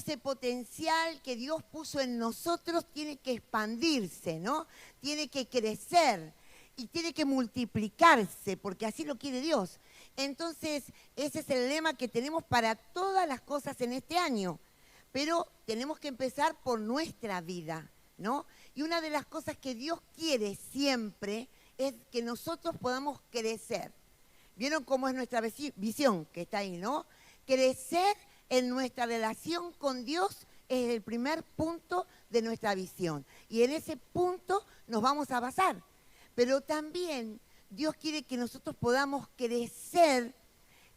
ese potencial que Dios puso en nosotros tiene que expandirse, ¿no? Tiene que crecer y tiene que multiplicarse, porque así lo quiere Dios. Entonces, ese es el lema que tenemos para todas las cosas en este año. Pero tenemos que empezar por nuestra vida, ¿no? Y una de las cosas que Dios quiere siempre es que nosotros podamos crecer. ¿Vieron cómo es nuestra visión que está ahí, no? Crecer en nuestra relación con Dios es el primer punto de nuestra visión. Y en ese punto nos vamos a basar. Pero también Dios quiere que nosotros podamos crecer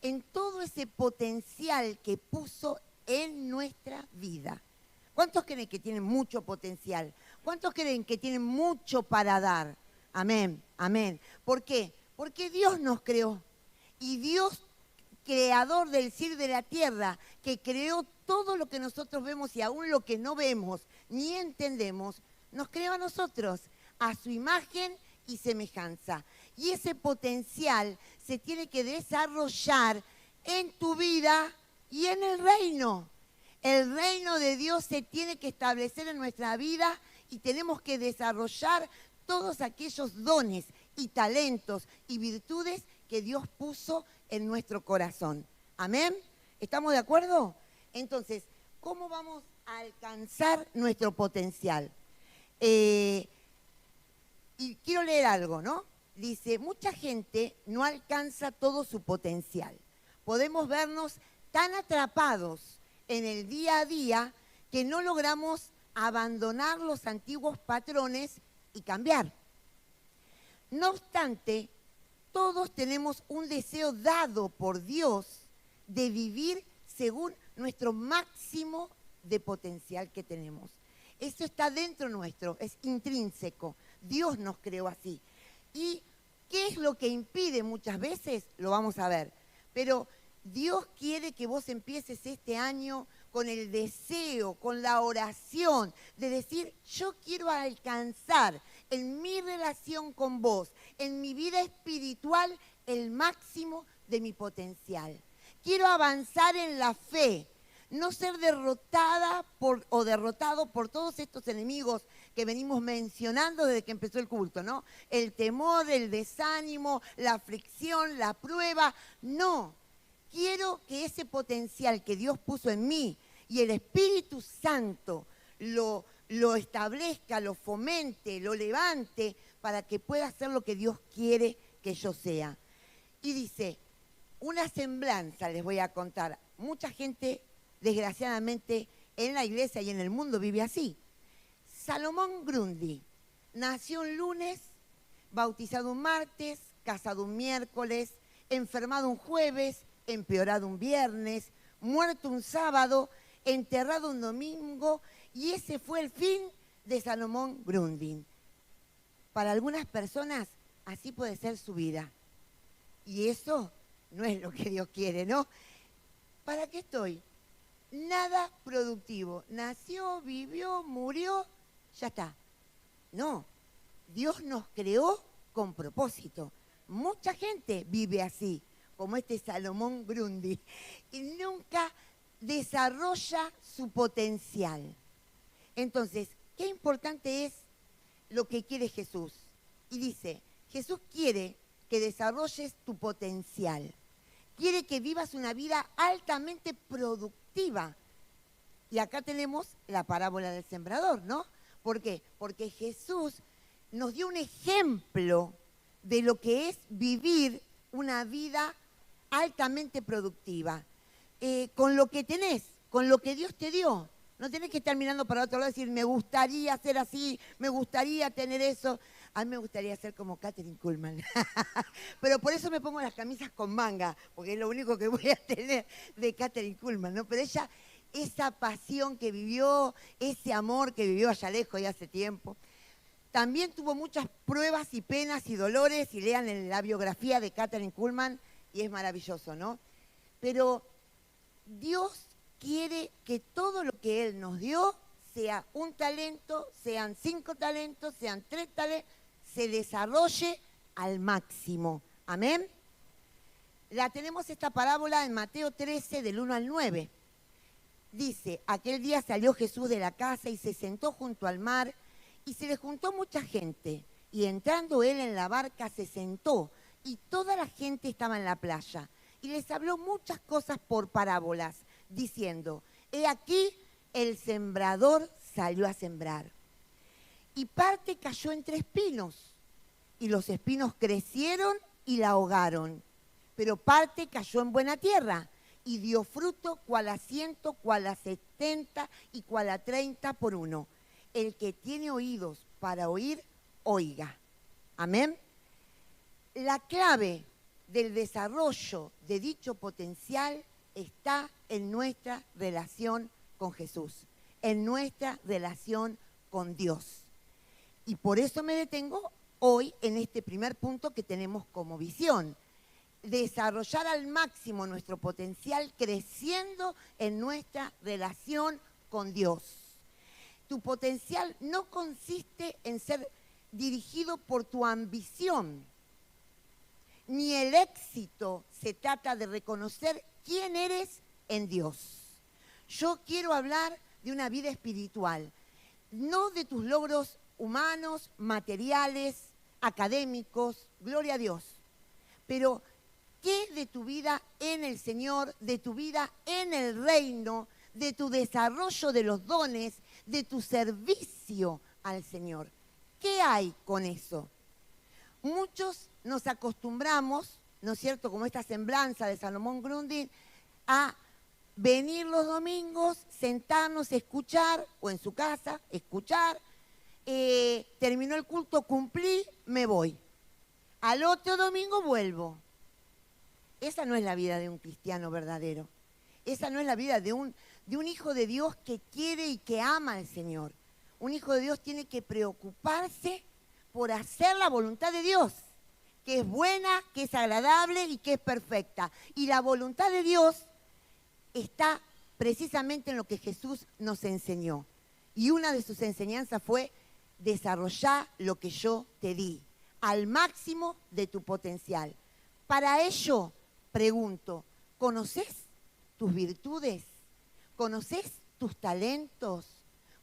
en todo ese potencial que puso en nuestra vida. ¿Cuántos creen que tienen mucho potencial? ¿Cuántos creen que tienen mucho para dar? Amén, amén. ¿Por qué? Porque Dios nos creó. Y Dios, creador del cielo y de la tierra, que creó todo lo que nosotros vemos y aún lo que no vemos ni entendemos, nos creó a nosotros, a su imagen y semejanza. Y ese potencial se tiene que desarrollar en tu vida y en el reino. El reino de Dios se tiene que establecer en nuestra vida y tenemos que desarrollar todos aquellos dones y talentos y virtudes que Dios puso en nuestro corazón. ¿Amén? ¿Estamos de acuerdo? Entonces, ¿cómo vamos a alcanzar nuestro potencial? Y quiero leer algo, ¿no? Dice, mucha gente no alcanza todo su potencial. Podemos vernos tan atrapados en el día a día que no logramos abandonar los antiguos patrones y cambiar. No obstante, todos tenemos un deseo dado por Dios de vivir según nuestro máximo de potencial que tenemos. Eso está dentro nuestro, es intrínseco. Dios nos creó así. ¿Y qué es lo que impide muchas veces? Lo vamos a ver. Pero Dios quiere que vos empieces este año con el deseo, con la oración, de decir, yo quiero alcanzar en mi relación con vos, en mi vida espiritual, el máximo de mi potencial. Quiero avanzar en la fe, no ser derrotada o derrotado por todos estos enemigos que venimos mencionando desde que empezó el culto, ¿no? El temor, el desánimo, la aflicción, la prueba. No, quiero que ese potencial que Dios puso en mí y el Espíritu Santo lo establezca, lo fomente, lo levante para que pueda hacer lo que Dios quiere que yo sea. Y dice, una semblanza les voy a contar. Mucha gente, desgraciadamente, en la iglesia y en el mundo vive así. Salomón Grundy nació un lunes, bautizado un martes, casado un miércoles, enfermado un jueves, empeorado un viernes, muerto un sábado, enterrado un domingo, y ese fue el fin de Salomón Grundy. Para algunas personas, así puede ser su vida. Y eso no es lo que Dios quiere, ¿no? ¿Para qué estoy? Nada productivo. Nació, vivió, murió, ya está. No, Dios nos creó con propósito. Mucha gente vive así, como este Salomón Grundy, y nunca desarrolla su potencial. Entonces, qué importante es lo que quiere Jesús. Y dice, Jesús quiere que desarrolles tu potencial. Quiere que vivas una vida altamente productiva. Y acá tenemos la parábola del sembrador, ¿no? ¿Por qué? Porque Jesús nos dio un ejemplo de lo que es vivir una vida altamente productiva. Con lo que tenés, con lo que Dios te dio. No tenés que estar mirando para otro lado y decir, me gustaría ser así, me gustaría tener eso. A mí me gustaría ser como Kathryn Kuhlman. Pero por eso me pongo las camisas con manga, porque es lo único que voy a tener de Kathryn Kuhlman, ¿no? Pero ella, esa pasión que vivió, ese amor que vivió allá lejos y hace tiempo, también tuvo muchas pruebas y penas y dolores, y lean en la biografía de Kathryn Kuhlman, y es maravilloso, ¿no? Pero Dios quiere que todo lo que Él nos dio, sea un talento, sean 5 talentos, sean 3 talentos, se desarrolle al máximo. ¿Amén? Tenemos esta parábola en Mateo 13, del 1 al 9. Dice, aquel día salió Jesús de la casa y se sentó junto al mar y se le juntó mucha gente. Y entrando él en la barca se sentó y toda la gente estaba en la playa. Y les habló muchas cosas por parábolas, diciendo, he aquí el sembrador salió a sembrar. Y parte cayó entre espinos, y los espinos crecieron y la ahogaron. Pero parte cayó en buena tierra, y dio fruto cual a 100, cual a 70 y cual a 30 por uno. El que tiene oídos para oír, oiga. Amén. La clave del desarrollo de dicho potencial está en nuestra relación con Jesús, en nuestra relación con Dios. Y por eso me detengo hoy en este primer punto que tenemos como visión. Desarrollar al máximo nuestro potencial creciendo en nuestra relación con Dios. Tu potencial no consiste en ser dirigido por tu ambición, ni el éxito se trata de reconocer quién eres en Dios. Yo quiero hablar de una vida espiritual, no de tus logros humanos, materiales, académicos, gloria a Dios, pero ¿qué de tu vida en el Señor, de tu vida en el reino, de tu desarrollo de los dones, de tu servicio al Señor? ¿Qué hay con eso? Muchos nos acostumbramos, ¿no es cierto?, como esta semblanza de Salomón Grundy, a venir los domingos, sentarnos, escuchar, o en su casa, escuchar, terminó el culto, cumplí, me voy. Al otro domingo vuelvo. Esa no es la vida de un cristiano verdadero. Esa no es la vida de un hijo de Dios que quiere y que ama al Señor. Un hijo de Dios tiene que preocuparse por hacer la voluntad de Dios, que es buena, que es agradable y que es perfecta. Y la voluntad de Dios está precisamente en lo que Jesús nos enseñó. Y una de sus enseñanzas fue desarrollar lo que yo te di, al máximo de tu potencial. Para ello, pregunto, ¿conoces tus virtudes? ¿Conoces tus talentos?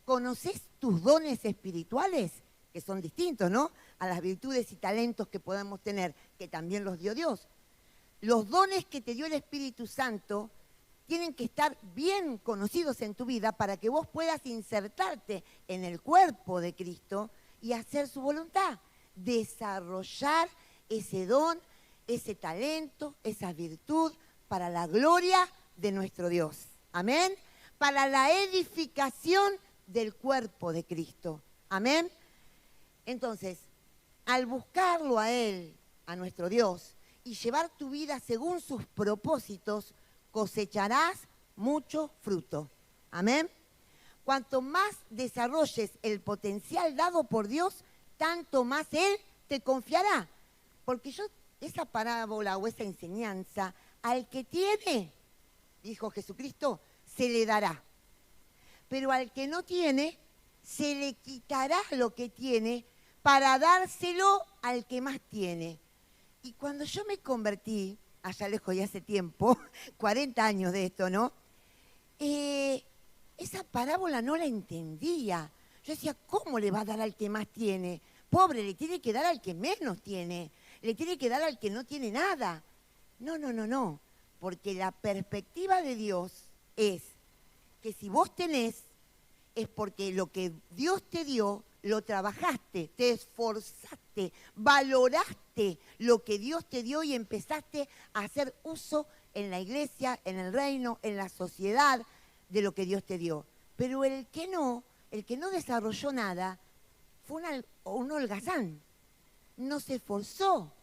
¿Conoces tus dones espirituales? Que son distintos, ¿no?, a las virtudes y talentos que podemos tener, que también los dio Dios. Los dones que te dio el Espíritu Santo tienen que estar bien conocidos en tu vida para que vos puedas insertarte en el cuerpo de Cristo y hacer su voluntad. Desarrollar ese don, ese talento, esa virtud para la gloria de nuestro Dios. Amén. Para la edificación del cuerpo de Cristo. Amén. Entonces, al buscarlo a Él, a nuestro Dios, y llevar tu vida según sus propósitos, cosecharás mucho fruto. Amén. Cuanto más desarrolles el potencial dado por Dios, tanto más Él te confiará. Porque esa parábola o esa enseñanza, al que tiene, dijo Jesucristo, se le dará. Pero al que no tiene, se le quitará lo que tiene para dárselo al que más tiene. Y cuando yo me convertí, allá lejos y hace tiempo, 40 años de esto, ¿no? Esa parábola no la entendía. Yo decía, ¿cómo le va a dar al que más tiene? Pobre, le tiene que dar al que menos tiene. Le tiene que dar al que no tiene nada. No. Porque la perspectiva de Dios es que si vos tenés, es porque lo que Dios te dio, lo trabajaste, te esforzaste, valoraste lo que Dios te dio y empezaste a hacer uso en la iglesia, en el reino, en la sociedad de lo que Dios te dio. Pero el que no desarrolló nada, fue un holgazán. No se esforzó,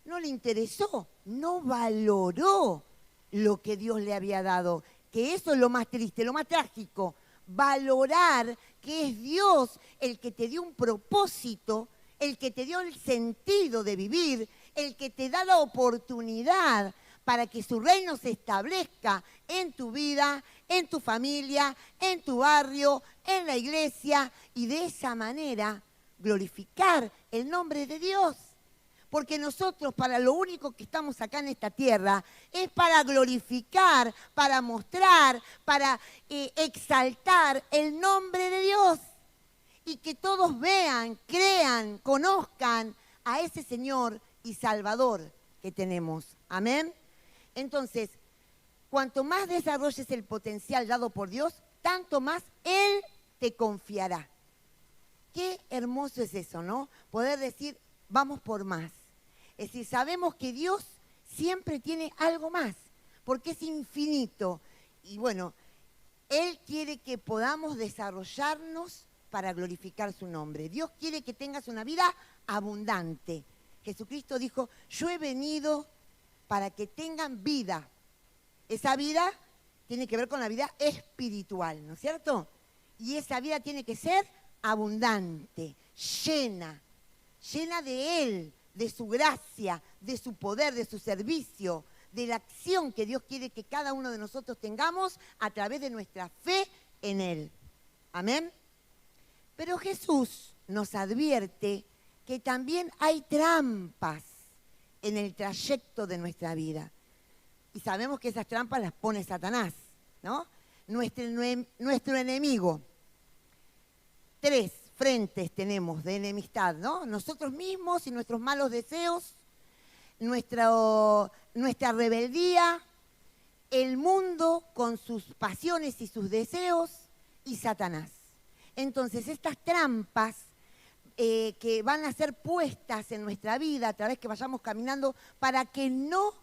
no le interesó, no valoró lo que Dios le había dado. Que eso es lo más triste, lo más trágico. Valorar que es Dios el que te dio un propósito, el que te dio el sentido de vivir, el que te da la oportunidad para que su reino se establezca en tu vida, en tu familia, en tu barrio, en la iglesia, y de esa manera glorificar el nombre de Dios. porque nosotros para lo único que estamos acá en esta tierra es para glorificar, para mostrar, para exaltar el nombre de Dios. Y que todos vean, crean, conozcan a ese Señor y Salvador que tenemos. Amén. Entonces, cuanto más desarrolles el potencial dado por Dios, tanto más Él te confiará. Qué hermoso es eso, ¿no? Poder decir, vamos por más. Es decir, sabemos que Dios siempre tiene algo más, porque es infinito. Y bueno, Él quiere que podamos desarrollarnos para glorificar su nombre. Dios quiere que tengas una vida abundante. Jesucristo dijo, yo he venido para que tengan vida. Esa vida tiene que ver con la vida espiritual, ¿no es cierto? Y esa vida tiene que ser abundante, llena de Él, de su gracia, de su poder, de su servicio, de la acción que Dios quiere que cada uno de nosotros tengamos a través de nuestra fe en Él. Amén. Pero Jesús nos advierte que también hay trampas en el trayecto de nuestra vida. Y sabemos que esas trampas las pone Satanás, ¿no? Nuestro enemigo. 3 frentes tenemos de enemistad, ¿no? Nosotros mismos y nuestros malos deseos, nuestra rebeldía, el mundo con sus pasiones y sus deseos y Satanás. Entonces, estas trampas que van a ser puestas en nuestra vida a través que vayamos caminando para que no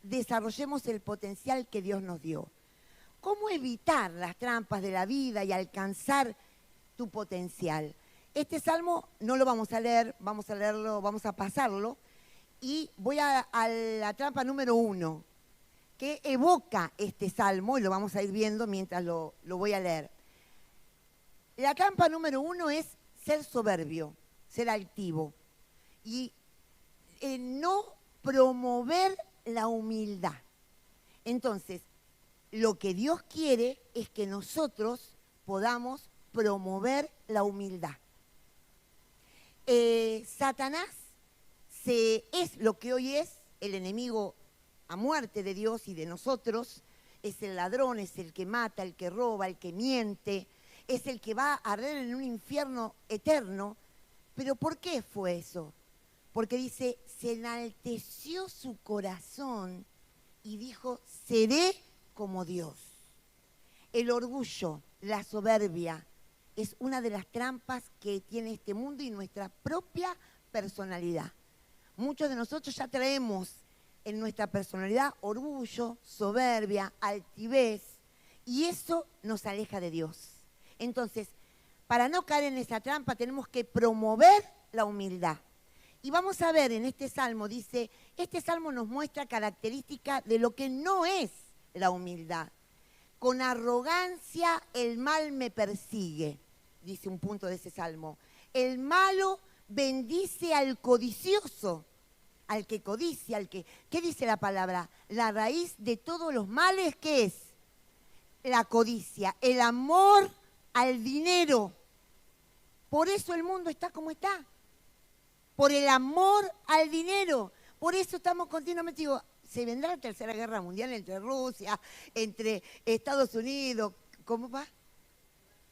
desarrollemos el potencial que Dios nos dio. ¿Cómo evitar las trampas de la vida y alcanzar tu potencial? Este salmo no lo vamos a leer, vamos a leerlo, vamos a pasarlo. Y voy a la trampa número 1, que evoca este salmo, y lo vamos a ir viendo mientras lo voy a leer. La trampa número 1 es ser soberbio, ser altivo, y no promover la humildad. Entonces, lo que Dios quiere es que nosotros podamos promover la humildad. Satanás es lo que hoy es el enemigo a muerte de Dios y de nosotros. Es el ladrón, es el que mata, el que roba, el que miente, es el que va a arder en un infierno eterno. ¿Pero por qué fue eso? Porque dice, se enalteció su corazón y dijo, seré como Dios. El orgullo, la soberbia, es una de las trampas que tiene este mundo y nuestra propia personalidad. Muchos de nosotros ya traemos en nuestra personalidad orgullo, soberbia, altivez, y eso nos aleja de Dios. Entonces, para no caer en esa trampa tenemos que promover la humildad. Y vamos a ver en este salmo, dice, este salmo nos muestra características de lo que no es la humildad. Con arrogancia el mal me persigue, dice un punto de ese salmo. El malo bendice al codicioso, al que codicia, ¿qué dice la palabra? La raíz de todos los males, ¿qué es? La codicia, el amor al dinero. Por eso el mundo está como está. Por el amor al dinero. Por eso estamos continuamente, digo, se vendrá la tercera guerra mundial entre Rusia, entre Estados Unidos, ¿cómo va?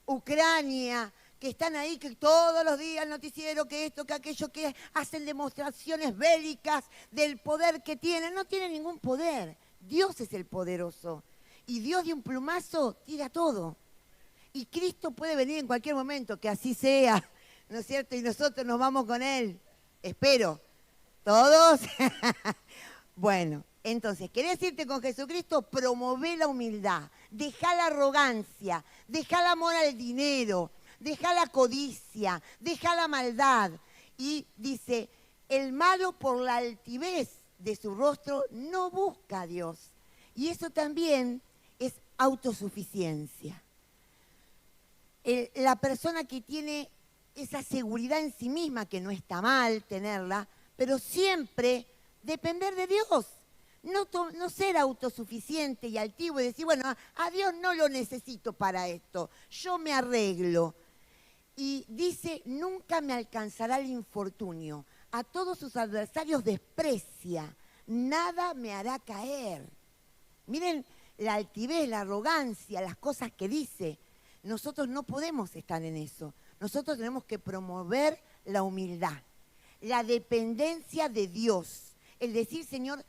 Ucrania, que están ahí, que todos los días el noticiero, que esto, que aquello, que hacen demostraciones bélicas del poder que tienen. No tienen ningún poder. Dios es el poderoso. Y Dios de un plumazo tira todo. Y Cristo puede venir en cualquier momento, que así sea, ¿no es cierto? Y nosotros nos vamos con Él. Espero. ¿Todos? Bueno, entonces, ¿querés irte con Jesucristo? Promover la humildad, deja la arrogancia, deja el amor al dinero, deja la codicia, deja la maldad. Y dice, el malo por la altivez de su rostro no busca a Dios. Y eso también es autosuficiencia. La persona que tiene esa seguridad en sí misma, que no está mal tenerla, pero siempre depender de Dios. No ser autosuficiente y altivo y decir, bueno, a Dios no lo necesito para esto, yo me arreglo. Y dice, nunca me alcanzará el infortunio. a todos sus adversarios desprecia, nada me hará caer. Miren la altivez, la arrogancia, las cosas que dice. Nosotros no podemos estar en eso. Nosotros tenemos que promover la humildad, la dependencia de Dios. El decir, Señor,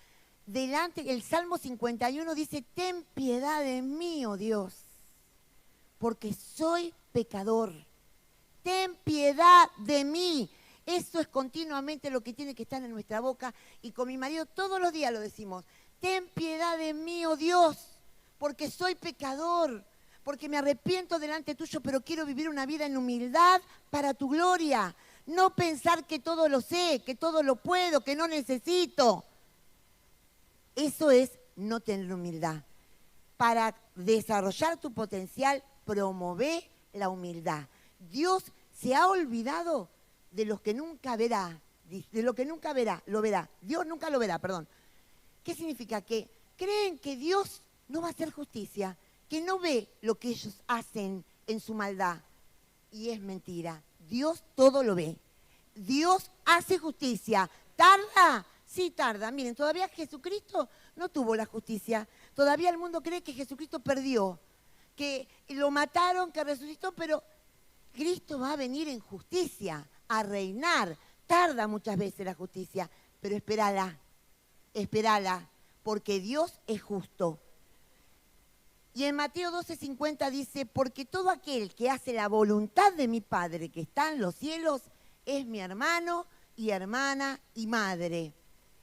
delante, el Salmo 51 dice, ten piedad de mí, oh Dios, porque soy pecador. Ten piedad de mí. Eso es continuamente lo que tiene que estar en nuestra boca. Y con mi marido todos los días lo decimos. Ten piedad de mí, oh Dios, porque soy pecador, porque me arrepiento delante tuyo, pero quiero vivir una vida en humildad para tu gloria. No pensar que todo lo sé, que todo lo puedo, que no necesito. Eso es no tener humildad. Para desarrollar tu potencial, promueve la humildad. Dios se ha olvidado de los que nunca verá, de lo que nunca verá, lo verá. Dios nunca lo verá, perdón. ¿Qué significa? Que creen que Dios no va a hacer justicia, que no ve lo que ellos hacen en su maldad. Y es mentira. Dios todo lo ve. Dios hace justicia. ¿Tarda? Sí, tarda. Miren, todavía Jesucristo no tuvo la justicia. Todavía el mundo cree que Jesucristo perdió, que lo mataron, que resucitó, pero Cristo va a venir en justicia, a reinar. Tarda muchas veces la justicia, pero espérala, porque Dios es justo. Y en Mateo 12:50 dice, porque todo aquel que hace la voluntad de mi Padre que está en los cielos es mi hermano y hermana y madre.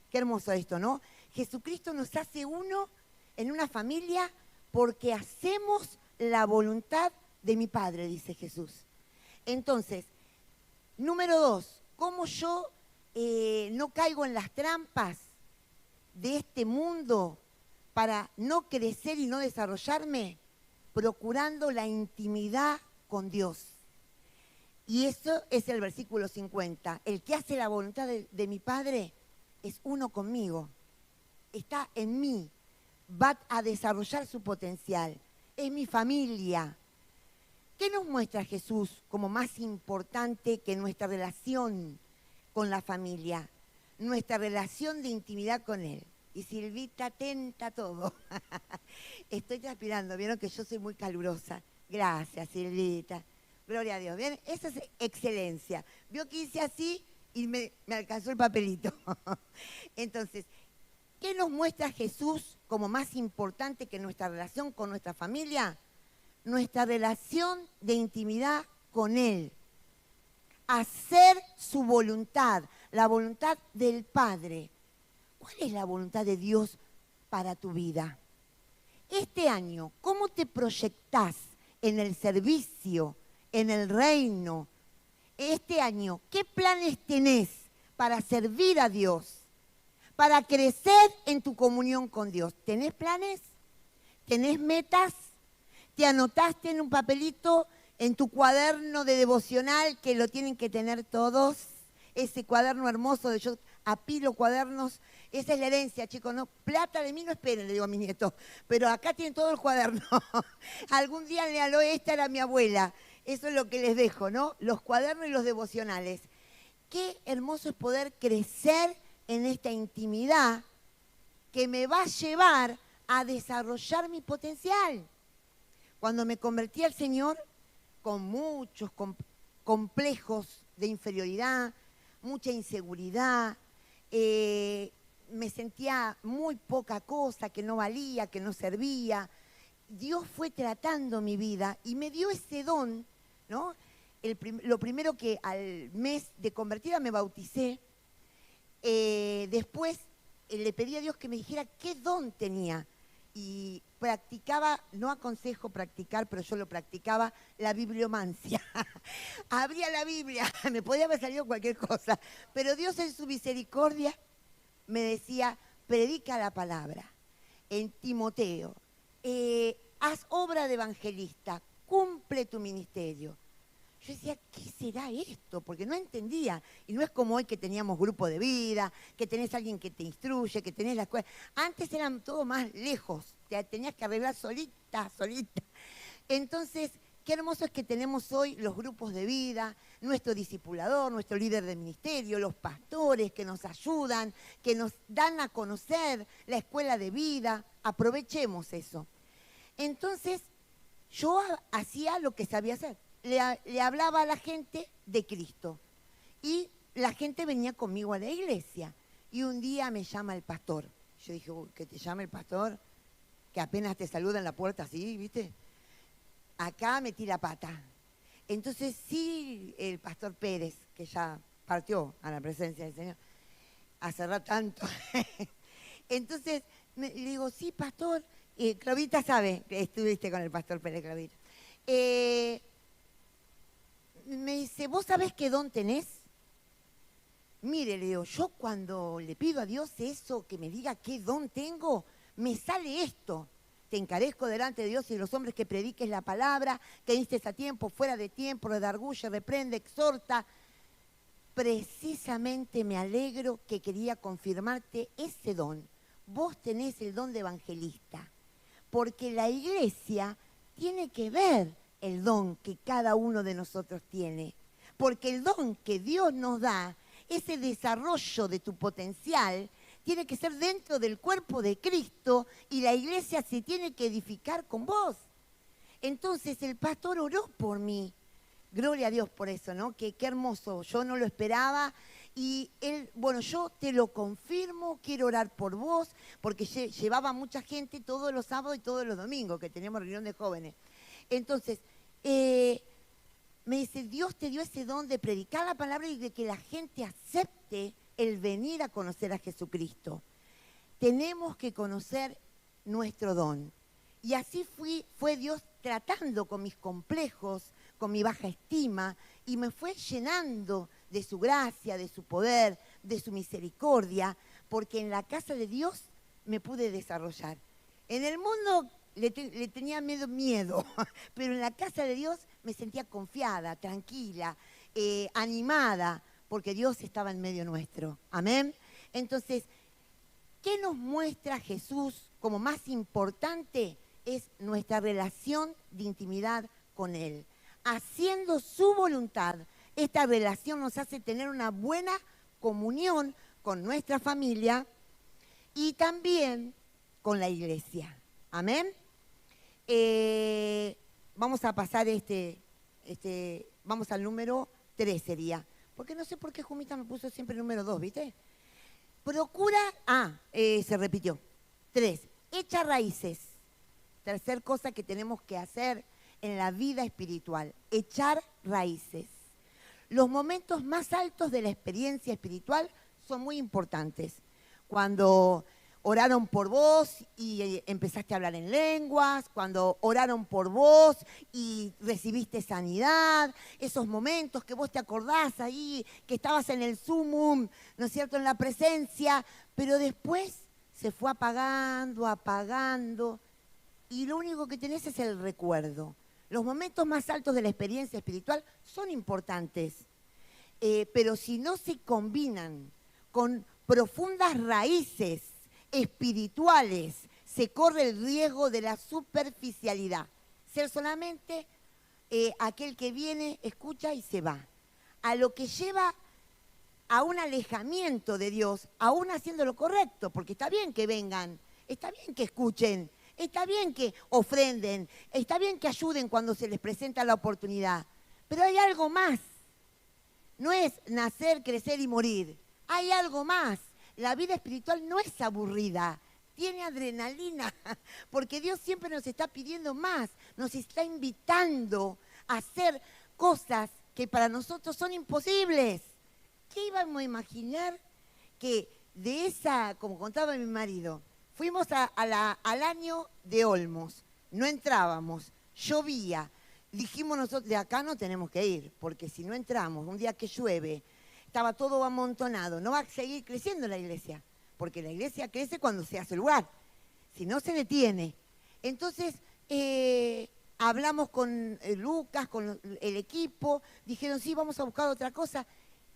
Qué hermoso esto, ¿no? Jesucristo nos hace uno en una familia porque hacemos la voluntad de mi Padre, dice Jesús. Entonces, número 2, ¿cómo yo no caigo en las trampas de este mundo para no crecer y no desarrollarme? Procurando la intimidad con Dios. Y eso es el versículo 50. El que hace la voluntad de mi Padre es uno conmigo. Está en mí. Va a desarrollar su potencial. Es mi familia. ¿Qué nos muestra Jesús como más importante que nuestra relación con la familia? Nuestra relación de intimidad con Él. Y Silvita atenta a todo. Estoy transpirando, vieron que yo soy muy calurosa. Gracias, Silvita. Gloria a Dios. ¿Bien? Esa es excelencia. Vio que hice así y me alcanzó el papelito. Entonces, ¿qué nos muestra Jesús como más importante que nuestra relación con nuestra familia? Nuestra relación de intimidad con Él. Hacer su voluntad, la voluntad del Padre. ¿Cuál es la voluntad de Dios para tu vida? Este año, ¿cómo te proyectás en el servicio, en el reino? Este año, ¿qué planes tenés para servir a Dios? Para crecer en tu comunión con Dios. ¿Tenés planes? ¿Tenés metas? ¿Te anotaste en un papelito, en tu cuaderno de devocional, que lo tienen que tener todos? Ese cuaderno hermoso de yo apilo cuadernos. Esa es la herencia, chicos, ¿no? Plata de mí no esperen, le digo a mis nietos, pero acá tienen todo el cuaderno. Algún día léalo, esta era mi abuela. Eso es lo que les dejo, ¿no? Los cuadernos y los devocionales. Qué hermoso es poder crecer en esta intimidad que me va a llevar a desarrollar mi potencial. Cuando me convertí al Señor, con muchos complejos de inferioridad, mucha inseguridad, me sentía muy poca cosa, que no valía, que no servía. Dios fue tratando mi vida y me dio ese don, ¿no? Lo primero que al mes de convertida me bauticé, después le pedí a Dios que me dijera qué don tenía y practicaba, no aconsejo practicar, pero yo lo practicaba, la bibliomancia. Abría la Biblia, me podía haber salido cualquier cosa, pero Dios en su misericordia me decía, predica la palabra. En Timoteo, haz obra de evangelista, cumple tu ministerio. Yo decía, ¿qué será esto? Porque no entendía. Y no es como hoy que teníamos grupo de vida, que tenés alguien que te instruye, que tenés la escuela. Antes eran todo más lejos, te tenías que arreglar solita. Entonces, qué hermoso es que tenemos hoy los grupos de vida, nuestro discipulador, nuestro líder de ministerio, los pastores que nos ayudan, que nos dan a conocer la escuela de vida. Aprovechemos eso. Entonces, yo hacía lo que sabía hacer. Le hablaba a la gente de Cristo. Y la gente venía conmigo a la iglesia. Y un día me llama el pastor. Yo dije, uy, que te llame el pastor, que apenas te saluda en la puerta así, ¿viste? Acá metí la pata. Entonces sí, el pastor Pérez, que ya partió a la presencia del Señor, hace rato tanto. Entonces le digo, sí, pastor, Clavita sabe que estuviste con el pastor Pérez, Clavita. Me dice, ¿vos sabés qué don tenés? Mire, le digo, yo cuando le pido a Dios eso, que me diga qué don tengo, me sale esto. Te encarezco delante de Dios y de los hombres que prediques la palabra, que instes a tiempo, fuera de tiempo, redarguye, reprende, exhorta. Precisamente me alegro que quería confirmarte ese don. Vos tenés el don de evangelista, porque la iglesia tiene que ver el don que cada uno de nosotros tiene, porque el don que Dios nos da, ese desarrollo de tu potencial, tiene que ser dentro del cuerpo de Cristo y la iglesia se tiene que edificar con vos. Entonces el pastor oró por mí. Gloria a Dios por eso, ¿no? Qué hermoso, yo no lo esperaba. Y él, bueno, yo te lo confirmo, quiero orar por vos, porque llevaba mucha gente todos los sábados y todos los domingos, que teníamos reunión de jóvenes. Entonces, me dice, Dios te dio ese don de predicar la palabra y de que la gente acepte el venir a conocer a Jesucristo. Tenemos que conocer nuestro don. Y así fue Dios tratando con mis complejos, con mi baja estima, y me fue llenando de su gracia, de su poder, de su misericordia, porque en la casa de Dios me pude desarrollar. En el mundo le tenía miedo, pero en la casa de Dios me sentía confiada, tranquila, animada, porque Dios estaba en medio nuestro. Amén. Entonces, ¿qué nos muestra Jesús como más importante? Es nuestra relación de intimidad con Él. Haciendo su voluntad, esta relación nos hace tener una buena comunión con nuestra familia y también con la iglesia. Amén. Vamos a pasar vamos al número 3 sería. Porque no sé por qué Jumita me puso siempre el número 2, ¿viste? Procura, se repitió. 3, echa raíces. Tercer cosa que tenemos que hacer en la vida espiritual, echar raíces. Los momentos más altos de la experiencia espiritual son muy importantes. Cuando oraron por vos y empezaste a hablar en lenguas, cuando oraron por vos y recibiste sanidad, esos momentos que vos te acordás ahí, que estabas en el sumum, ¿no es cierto?, en la presencia, pero después se fue apagando, y lo único que tenés es el recuerdo. Los momentos más altos de la experiencia espiritual son importantes, pero si no se combinan con profundas raíces espirituales, se corre el riesgo de la superficialidad. Ser solamente aquel que viene, escucha y se va. A lo que lleva a un alejamiento de Dios, aún haciendo lo correcto, porque está bien que vengan, está bien que escuchen, está bien que ofrenden, está bien que ayuden cuando se les presenta la oportunidad, pero hay algo más. No es nacer, crecer y morir. Hay algo más. La vida espiritual no es aburrida, tiene adrenalina, porque Dios siempre nos está pidiendo más, nos está invitando a hacer cosas que para nosotros son imposibles. ¿Qué íbamos a imaginar que de esa, como contaba mi marido, fuimos al año de Olmos, no entrábamos, llovía, dijimos nosotros, de acá no tenemos que ir, porque si no entramos, un día que llueve, estaba todo amontonado, no va a seguir creciendo la iglesia, porque la iglesia crece cuando se hace lugar, si no se detiene. Entonces, hablamos con Lucas, con el equipo, dijeron, sí, vamos a buscar otra cosa,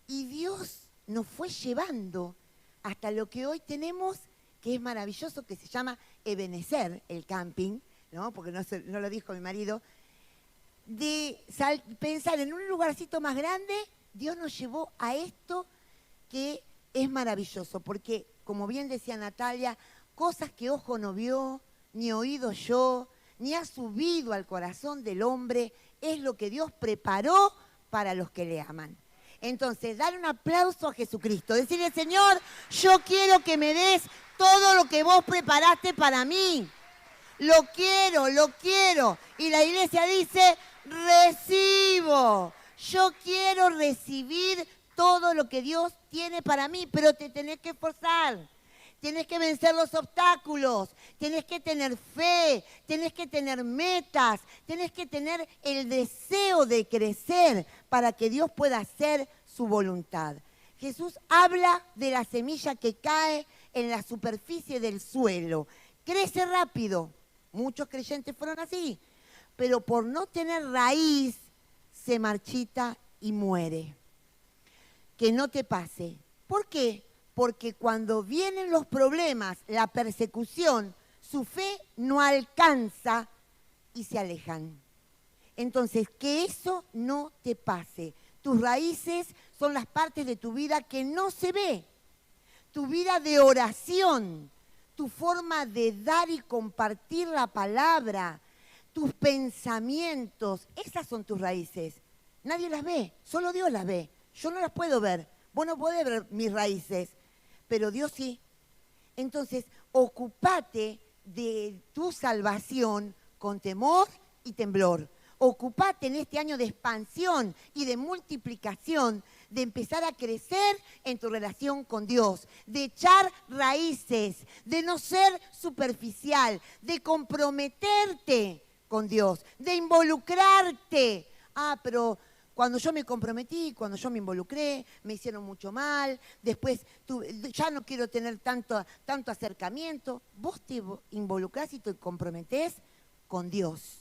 y Dios nos fue llevando hasta lo que hoy tenemos, que es maravilloso, que se llama Ebenecer, el camping, ¿no? Porque no lo dijo mi marido. de pensar en un lugarcito más grande, Dios nos llevó a esto que es maravilloso, porque como bien decía Natalia, cosas que ojo no vio, ni oído yo, ni ha subido al corazón del hombre, es lo que Dios preparó para los que le aman. Entonces, dar un aplauso a Jesucristo, decirle, Señor, yo quiero que me des todo lo que vos preparaste para mí. Lo quiero, lo quiero. Y la iglesia dice, recibo. Yo quiero recibir todo lo que Dios tiene para mí, pero te tenés que esforzar. Tenés que vencer los obstáculos, tenés que tener fe, tenés que tener metas, tenés que tener el deseo de crecer para que Dios pueda hacer su voluntad. Jesús habla de la semilla que cae en la superficie del suelo. Crece rápido, muchos creyentes fueron así, pero por no tener raíz se marchita y muere. Que no te pase. ¿Por qué? Porque cuando vienen los problemas, la persecución, su fe no alcanza y se alejan. Entonces, que eso no te pase. Tus raíces son las partes de tu vida que no se ve. Tu vida de oración, tu forma de dar y compartir la palabra, tus pensamientos, esas son tus raíces. Nadie las ve, solo Dios las ve. Yo no las puedo ver. Vos no podés ver mis raíces, pero Dios sí. Entonces, ocupate de tu salvación con temor y temblor. Ocupate en este año de expansión y de multiplicación, de empezar a crecer en tu relación con Dios, de echar raíces, de no ser superficial, de comprometerte con Dios, de involucrarte. Pero cuando yo me comprometí, cuando yo me involucré, me hicieron mucho mal, después ya no quiero tener tanto acercamiento. Vos te involucrás y te comprometés con Dios.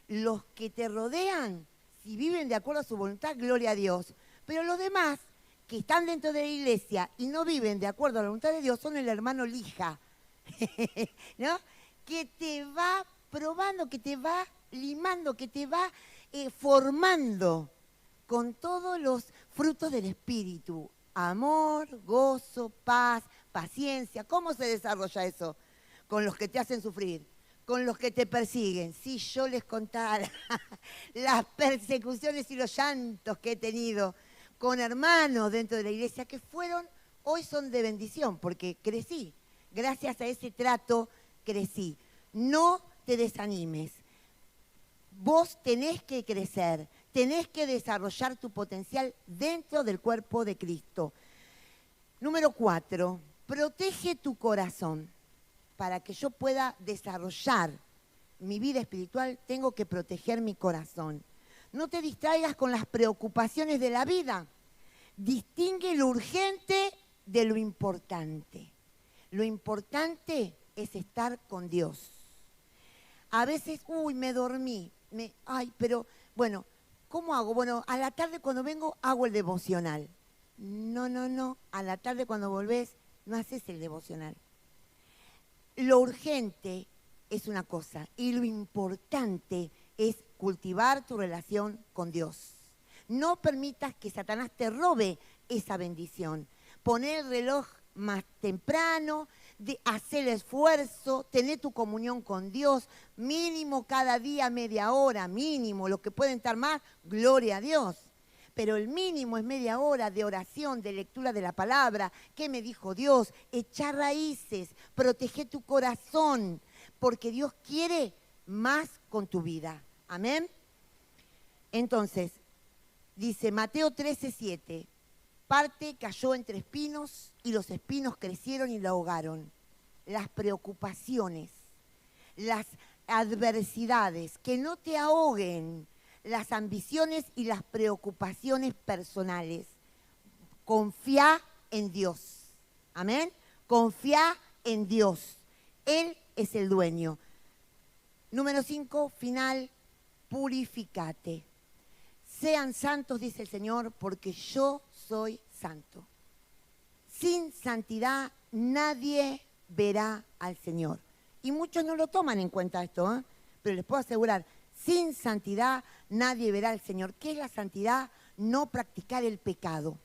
Los que te rodean, si viven de acuerdo a su voluntad, gloria a Dios. Pero los demás, que están dentro de la iglesia y no viven de acuerdo a la voluntad de Dios, son el hermano lija, ¿no? Que te va probando, que te va limando, que te va formando con todos los frutos del Espíritu. Amor, gozo, paz, paciencia. ¿Cómo se desarrolla eso? Con los que te hacen sufrir, con los que te persiguen. Si yo les contara las persecuciones y los llantos que he tenido con hermanos dentro de la iglesia que hoy son de bendición, porque crecí. Gracias a ese trato crecí. No te desanimes. Vos tenés que crecer, tenés que desarrollar tu potencial dentro del cuerpo de Cristo. Número 4, protege tu corazón. Para que yo pueda desarrollar mi vida espiritual, tengo que proteger mi corazón. No te distraigas con las preocupaciones de la vida. Distingue lo urgente de lo importante. Lo importante es estar con Dios. A veces, me dormí. Pero, bueno, ¿cómo hago? Bueno, a la tarde cuando vengo hago el devocional. No. A la tarde cuando volvés no haces el devocional. Lo urgente es una cosa y lo importante es cultivar tu relación con Dios. No permitas que Satanás te robe esa bendición. Poner el reloj más temprano, hacer el esfuerzo, tener tu comunión con Dios, mínimo cada día media hora, mínimo, lo que pueden estar más, gloria a Dios. Pero el mínimo es media hora de oración, de lectura de la palabra. ¿Qué me dijo Dios? Echar raíces, protege tu corazón, porque Dios quiere más con tu vida. Amén. Entonces, dice Mateo 13:7, parte cayó entre espinos y los espinos crecieron y la ahogaron. Las preocupaciones, las adversidades, que no te ahoguen las ambiciones y las preocupaciones personales. Confía en Dios. Amén. Confía en Dios. Él es el dueño. Número 5, final, purificate. Sean santos, dice el Señor, porque yo soy santo. Sin santidad nadie verá al Señor. Y muchos no lo toman en cuenta esto, pero les puedo asegurar, Sin santidad nadie verá al Señor. ¿Qué es la santidad? No practicar el pecado.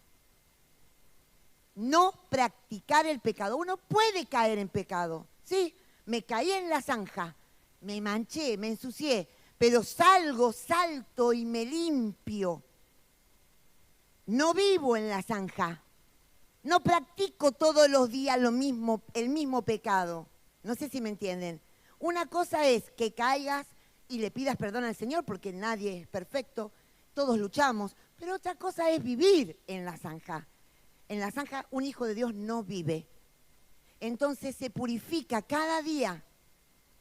No practicar el pecado. Uno puede caer en pecado. Sí, me caí en la zanja, me manché, me ensucié, pero salto y me limpio. No vivo en la zanja. No practico todos los días el mismo pecado. No sé si me entienden. Una cosa es que caigas y le pidas perdón al Señor, porque nadie es perfecto, todos luchamos, pero otra cosa es vivir en la zanja. En la zanja un hijo de Dios no vive. Entonces se purifica cada día.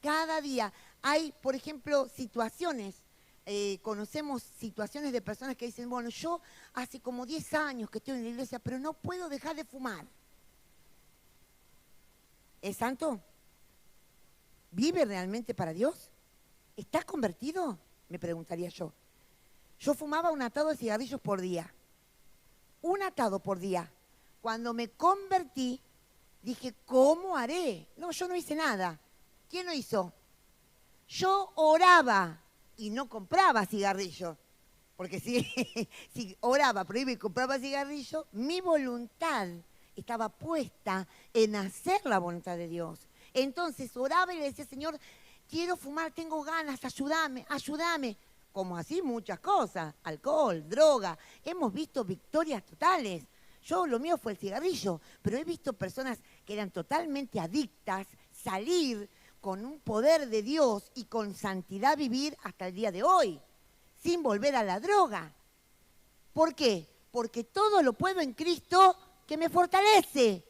Cada día. Hay, por ejemplo, situaciones, conocemos situaciones de personas que dicen, bueno, yo hace como 10 años que estoy en la iglesia, pero no puedo dejar de fumar. ¿Es santo? ¿Vive realmente para Dios? ¿Estás convertido? Me preguntaría yo. Yo fumaba un atado de cigarrillos por día. Un atado por día. Cuando me convertí, dije, ¿cómo haré? No, yo no hice nada. ¿Quién lo hizo? Yo oraba y no compraba cigarrillos. Porque si oraba, prohibía y compraba cigarrillos, mi voluntad estaba puesta en hacer la voluntad de Dios. Entonces oraba y le decía, Señor, quiero fumar, tengo ganas, ayúdame, ayúdame. Como así muchas cosas, alcohol, droga. Hemos visto victorias totales. Lo mío fue el cigarrillo, pero he visto personas que eran totalmente adictas salir con un poder de Dios y con santidad vivir hasta el día de hoy, sin volver a la droga. ¿Por qué? Porque todo lo puedo en Cristo que me fortalece.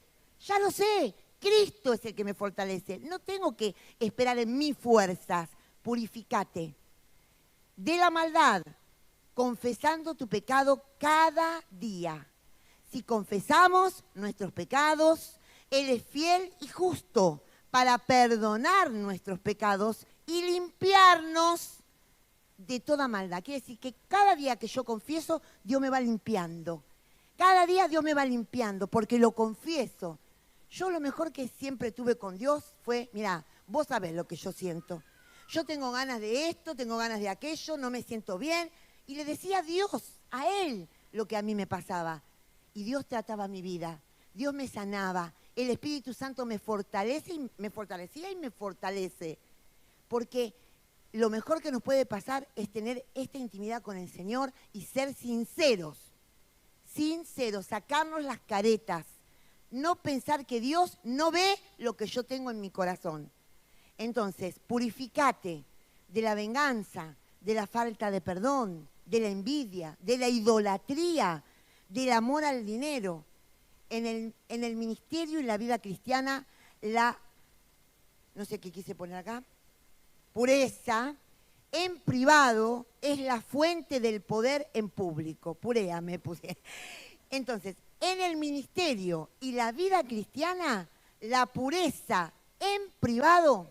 Ya lo sé, Cristo es el que me fortalece. No tengo que esperar en mis fuerzas. Purificate de la maldad, confesando tu pecado cada día. Si confesamos nuestros pecados, Él es fiel y justo para perdonar nuestros pecados y limpiarnos de toda maldad. Quiere decir que cada día que yo confieso, Dios me va limpiando. Cada día Dios me va limpiando porque lo confieso. Yo lo mejor que siempre tuve con Dios fue, mira, vos sabés lo que yo siento. Yo tengo ganas de esto, tengo ganas de aquello, no me siento bien. Y le decía a Dios, a Él, lo que a mí me pasaba. Y Dios trataba mi vida, Dios me sanaba. El Espíritu Santo me fortalece y me fortalecía y me fortalece. Porque lo mejor que nos puede pasar es tener esta intimidad con el Señor y ser sinceros. Sinceros, sacarnos las caretas. No pensar que Dios no ve lo que yo tengo en mi corazón. Entonces, purificate de la venganza, de la falta de perdón, de la envidia, de la idolatría, del amor al dinero. En el ministerio y la vida cristiana, no sé qué quise poner acá, pureza en privado es la fuente del poder en público. Purea me puse. Entonces, en el ministerio y la vida cristiana, la pureza en privado,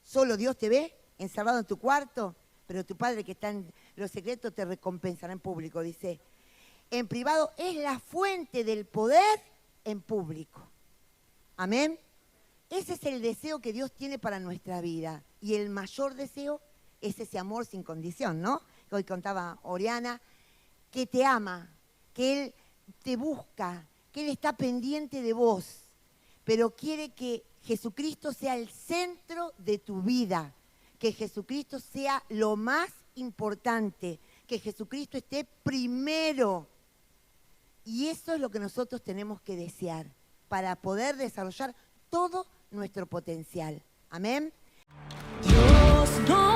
solo Dios te ve, encerrado en tu cuarto, pero tu Padre que está en los secretos te recompensará en público, dice. En privado es la fuente del poder en público. Amén. Ese es el deseo que Dios tiene para nuestra vida. Y el mayor deseo es ese amor sin condición, ¿no? Que hoy contaba Oriana, que te ama, que Él te busca, que Él está pendiente de vos, pero quiere que Jesucristo sea el centro de tu vida, que Jesucristo sea lo más importante, que Jesucristo esté primero. Y eso es lo que nosotros tenemos que desear para poder desarrollar todo nuestro potencial. Amén. Dios no